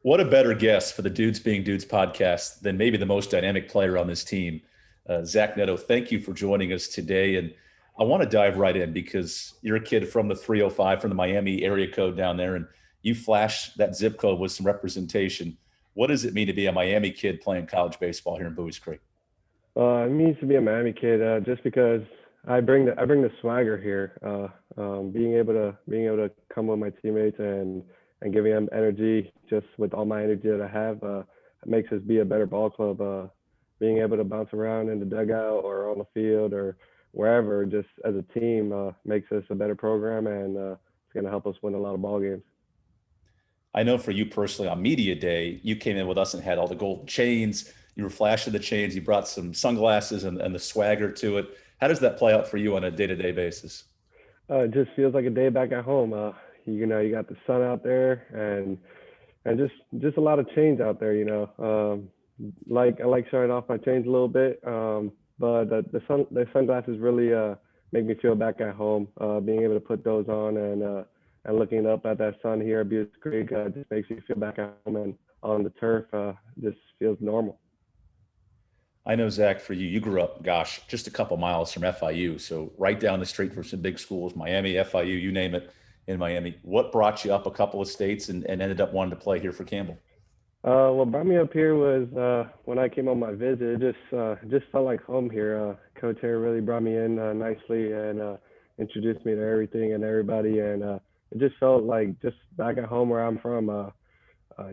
What a better guest for the Dudes Being Dudes podcast than maybe the most dynamic player on this team, Zach Neto. Thank you for joining us today. And I want to dive right in because you're a kid from the 305, from the Miami area code down there, and you flash that zip code with some representation. What does it mean to be a Miami kid playing college baseball here in Bowie's Creek? It means to be a Miami kid, just because I bring the swagger here. Being able to come with my teammates and giving them energy, just with all my energy that I have, makes us be a better ball club. Being able to bounce around in the dugout or on the field or wherever, just as a team, makes us a better program, and it's going to help us win a lot of ball games. I know for you personally, on media day, you came in with us and had all the gold chains. You were flashing the chains. You brought some sunglasses and the swagger to it. How does that play out for you on a day-to-day basis? It just feels like a day back at home. You got the sun out there, and just a lot of change out there. I like showing off my chains a little bit, but the sunglasses really make me feel back at home. Being able to put those on and looking up at that sun here at Butte Creek just makes me feel back at home, and on the turf just feels normal. I know, Zach, for you, you grew up, gosh, just a couple miles from FIU. So right down the street from some big schools, Miami, FIU, you name it, in Miami. What brought you up a couple of states and ended up wanting to play here for Campbell? What brought me up here was when I came on my visit. It just felt like home here. Coach here really brought me in nicely and introduced me to everything and everybody, and it just felt like just back at home where I'm from.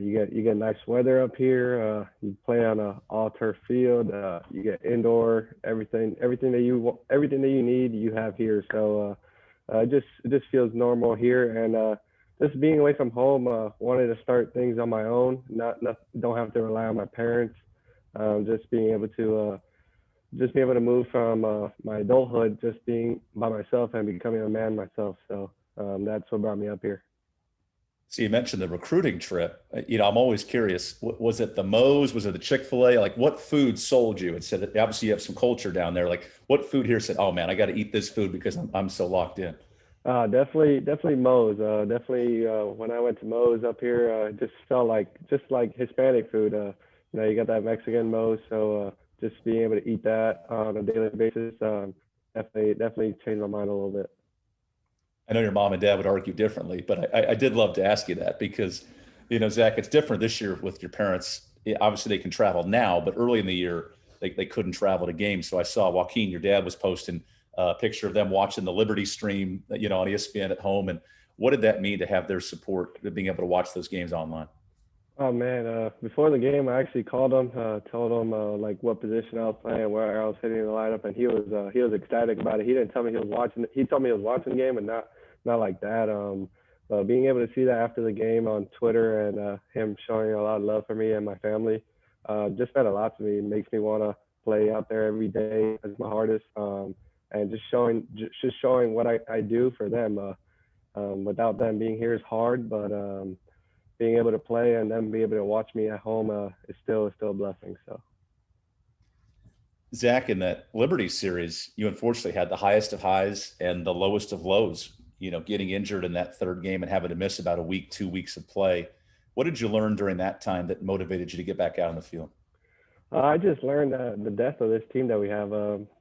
You get nice weather up here. You play on a all turf field. You get indoor everything that you need you have here. So it just feels normal here, and just being away from home. Wanted to start things on my own. Not don't have to rely on my parents. Just being able to move from my adulthood, just being by myself and becoming a man myself. So that's what brought me up here. So you mentioned the recruiting trip. I'm always curious. Was it the Moe's? Was it the Chick-fil-A? Like, what food sold you? It said, obviously you have some culture down there. Like, what food here said, oh man, I got to eat this food because I'm so locked in? Definitely Moe's. Definitely when I went to Moe's up here, it just felt like Hispanic food. You got that Mexican Moe's, so just being able to eat that on a daily basis definitely changed my mind a little bit. I know your mom and dad would argue differently, but I did love to ask you that because, Zach, it's different this year with your parents. Obviously, they can travel now, but early in the year, they couldn't travel to games. So I saw Joaquin, your dad, was posting a picture of them watching the Liberty stream, on ESPN at home. And what did that mean to have their support, being able to watch those games online? Oh man, before the game, I actually called him, told him like what position I was playing, where I was hitting the lineup, and he was ecstatic about it. He didn't tell me he was watching. He told me he was watching the game, and not like that. Being able to see that after the game on Twitter and him showing a lot of love for me and my family, just meant a lot to me. It makes me want to play out there every day as my hardest, and just showing what I do for them. Without them being here is hard, but being able to play and them be able to watch me at home is still a blessing. So. Zach, in that Liberty series, you unfortunately had the highest of highs and the lowest of lows, getting injured in that third game and having to miss about a week, 2 weeks of play. What did you learn during that time that motivated you to get back out on the field? I just learned the depth of this team that we have.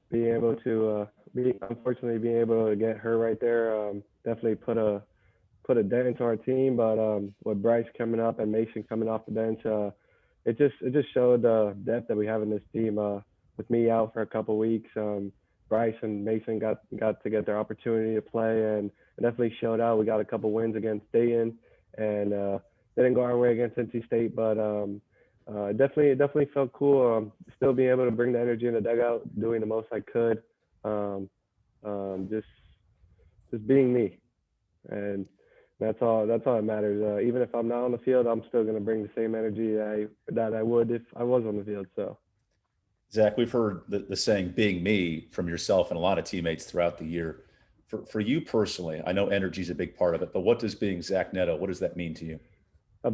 Being able to being able to get her right there definitely put a dent into our team. But with Bryce coming up and Mason coming off the bench, it just showed the depth that we have in this team. With me out for a couple of weeks, Bryce and Mason got to get their opportunity to play, and it definitely showed out. We got a couple wins against Dayton, and didn't go our way against NC State, but it definitely felt cool. Still being able to bring the energy in the dugout, doing the most I could, just being me, and that's all that matters. Even if I'm not on the field, I'm still gonna bring the same energy that I would if I was on the field. So. Zach, we've heard the saying "being me" from yourself and a lot of teammates throughout the year. For you personally, I know energy is a big part of it, but what does being Zach Neto, what does that mean to you?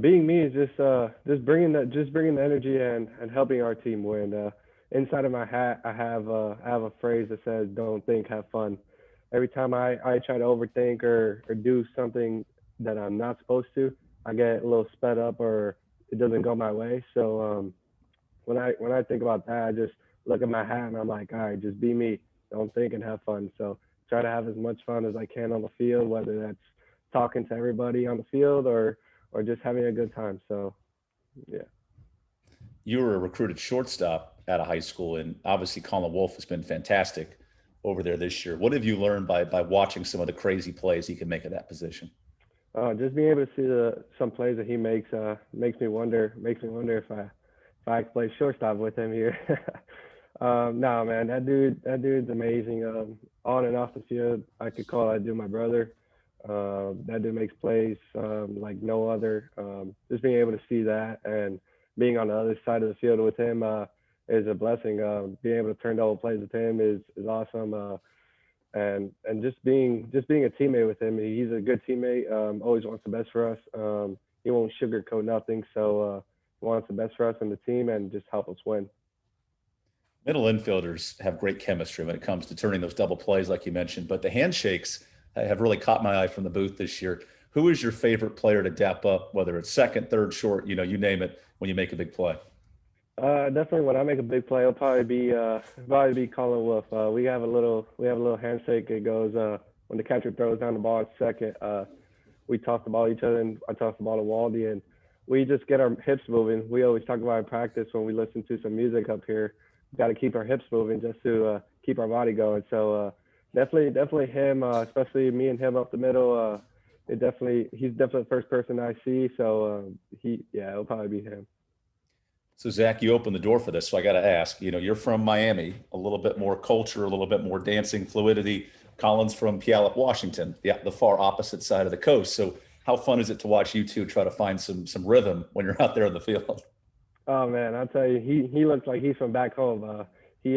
Being me is just bringing the energy and helping our team win. Inside of my hat, I have a phrase that says "Don't think, have fun." Every time I try to overthink or do something that I'm not supposed to, I get a little sped up or it doesn't go my way. So when I think about that, I just look at my hat and I'm like, all right, just be me. Don't think and have fun. So try to have as much fun as I can on the field, whether that's talking to everybody on the field or just having a good time. So yeah. You were a recruited shortstop out of high school, and obviously Colin Wolf has been fantastic over there this year. What have you learned by watching some of the crazy plays he can make at that position? Just being able to see some plays that he makes makes me wonder if I could play shortstop with him here. No, man, that dude's amazing. On and off the field, I could call that dude my brother. That dude makes plays like no other. Just being able to see that and being on the other side of the field with him is a blessing. Being able to turn double plays with him is awesome. And just being a teammate with him, he's a good teammate. Always wants the best for us. He won't sugarcoat nothing. So wants the best for us and the team, and just help us win. Middle infielders have great chemistry when it comes to turning those double plays, like you mentioned, but the handshakes have really caught my eye from the booth this year. Who is your favorite player to dap up, whether it's second, third, short, you name it, when you make a big play? Definitely when I make a big play, it'll probably be Colin Wolf. We have a little handshake. It goes when the catcher throws down the ball at second. We toss the ball to each other, and I toss the ball to Waldy, and we just get our hips moving. We always talk about in practice when we listen to some music up here. Got to keep our hips moving just to keep our body going. So definitely him, especially me and him up the middle. He's definitely the first person I see. So it'll probably be him. So, Zach, you opened the door for this. So I got to ask, you're from Miami, a little bit more culture, a little bit more dancing fluidity. Colin's from Puyallup, Washington, the far opposite side of the coast. So how fun is it to watch you two try to find some rhythm when you're out there in the field? Oh man, I'll tell you, he looks like he's from back home. He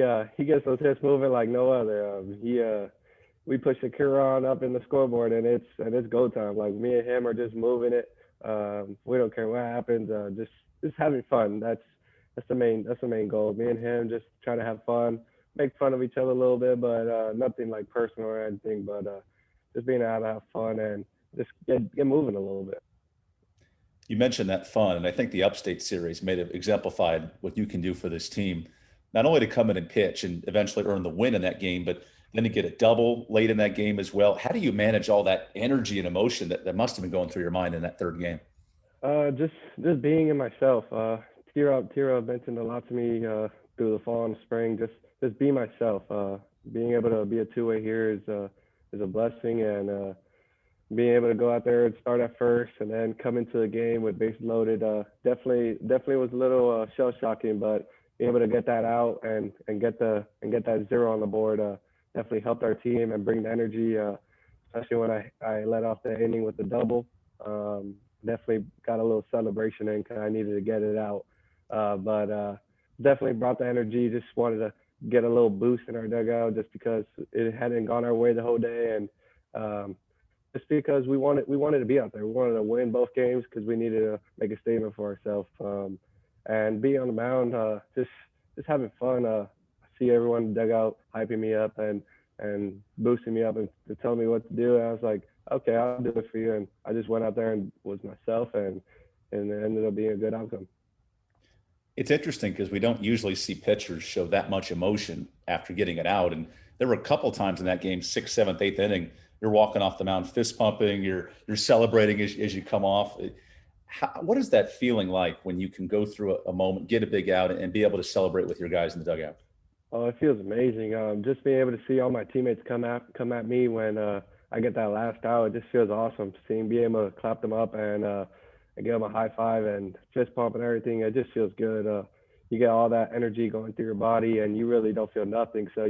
gets those hips moving like no other. We push the Huron up in the scoreboard, and it's go time. Like me and him are just moving it. We don't care what happens. Just having fun. That's the main goal. Me and him just trying to have fun, make fun of each other a little bit, but nothing like personal or anything. But just being able to have fun and just get moving a little bit. You mentioned that fun, and I think the Upstate series may have exemplified what you can do for this team, not only to come in and pitch and eventually earn the win in that game, but then to get a double late in that game as well. How do you manage all that energy and emotion that must have been going through your mind in that third game? Just being in myself. Tira mentioned a lot to me through the fall and spring. Just be myself. Being able to be a two-way here is a blessing, and being able to go out there and start at first and then come into the game with bases loaded definitely was a little shell shocking, but being able to get that out and get that zero on the board definitely helped our team and bring the energy, especially when I let off the inning with the double. Definitely got a little celebration in because I needed to get it out. But definitely brought the energy. Just wanted to get a little boost in our dugout just because it hadn't gone our way the whole day, and just because we wanted to be out there. We wanted to win both games because we needed to make a statement for ourselves. And being on the mound, just having fun. I see everyone in the dugout hyping me up and boosting me up and telling me what to do. And I was like, okay, I'll do it for you. And I just went out there and was myself, and it ended up being a good outcome. It's interesting because we don't usually see pitchers show that much emotion after getting it out. And there were a couple times in that game, sixth, seventh, eighth inning, you're walking off the mound, fist pumping, you're celebrating as you come off. What is that feeling like when you can go through a moment, get a big out, and be able to celebrate with your guys in the dugout? Oh, it feels amazing. Just being able to see all my teammates come at me when I get that last out, it just feels awesome. Being able to clap them up and give them a high five and fist pump and everything. It just feels good. You get all that energy going through your body, and you really don't feel nothing. So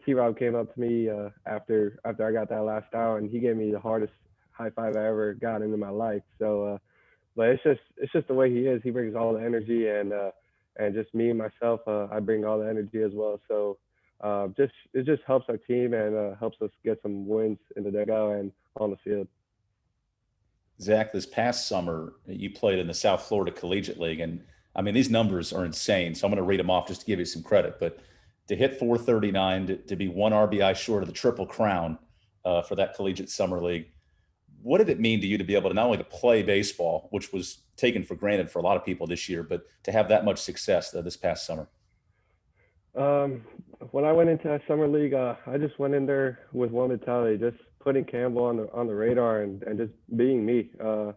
T-Rob came up to me after I got that last out, and he gave me the hardest high five I ever got into my life. So, but it's just the way he is. He brings all the energy, and just me and myself, I bring all the energy as well. So, it just helps our team and helps us get some wins in the dugout and on the field. Zach, this past summer, you played in the South Florida Collegiate League. And I mean, these numbers are insane. So I'm going to read them off just to give you some credit. But to hit 439, to be one RBI short of the Triple Crown for that Collegiate Summer League, what did it mean to you to be able to not only to play baseball, which was taken for granted for a lot of people this year, but to have that much success this past summer? Um, when I went into that summer league, I just went in there with one mentality, just putting Campbell on the radar and just being me. I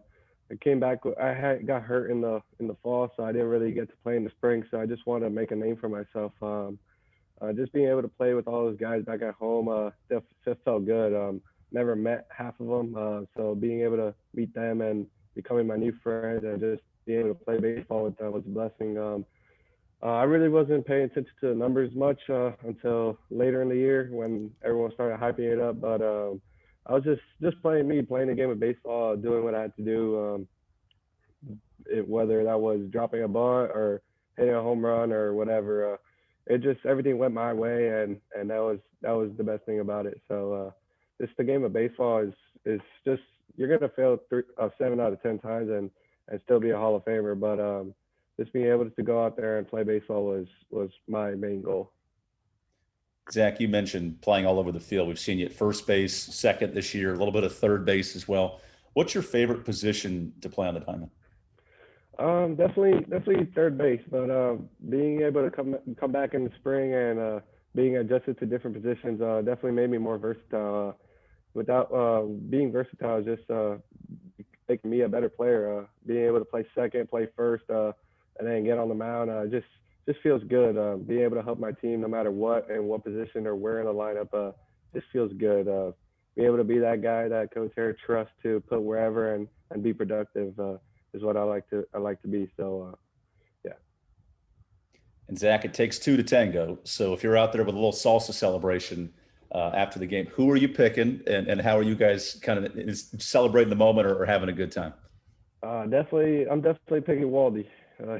came back. I had got hurt in the fall, so I didn't really get to play in the spring. So I just wanted to make a name for myself. Just being able to play with all those guys back at home, just felt good. Never met half of them, so being able to meet them and becoming my new friends and just being able to play baseball with them was a blessing. I really wasn't paying attention to the numbers much until later in the year when everyone started hyping it up. But I was just playing me, playing the game of baseball, doing what I had to do. Whether that was dropping a bunt or hitting a home run or whatever, it just everything went my way, and that was the best thing about it. So just the game of baseball is just you're gonna fail 7 out of 10 times and still be a Hall of Famer, but just being able to go out there and play baseball was my main goal. Zach, you mentioned playing all over the field. We've seen you at first base, second this year, a little bit of third base as well. What's your favorite position to play on the diamond? Definitely third base, but being able to come back in the spring and being adjusted to different positions definitely made me more versatile. Without being versatile, is just making me a better player. Being able to play second, play first, and then get on the mound, just feels good. Being able to help my team no matter what and what position or where in the lineup, just feels good. Being able to be that guy that Coach Harris trusts to put wherever and be productive is what I like to be. So yeah. And Zach, it takes two to tango. So if you're out there with a little salsa celebration after the game, who are you picking, and how are you guys kind of celebrating the moment or having a good time? I'm definitely picking Waldy.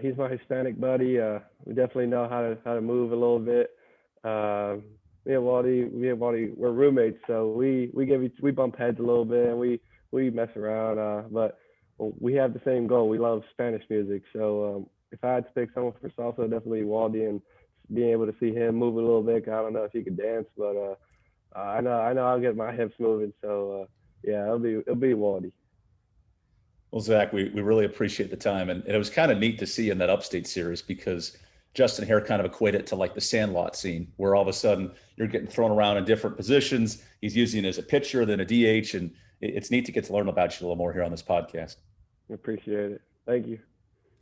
He's my Hispanic buddy. We definitely know how to move a little bit. Me and Waldy, we're roommates, so we bump heads a little bit and we mess around. But we have the same goal. We love Spanish music, so if I had to pick someone for salsa, definitely Waldy, and being able to see him move a little bit. I don't know if he could dance, but I know I'll get my hips moving. So yeah, it'll be Waldy. Well, Zach, we really appreciate the time. And it was kind of neat to see in that Upstate series because Justin Hare kind of equated it to like the Sandlot scene, where all of a sudden you're getting thrown around in different positions. He's using it as a pitcher, then a DH. And it's neat to get to learn about you a little more here on this podcast. Appreciate it. Thank you.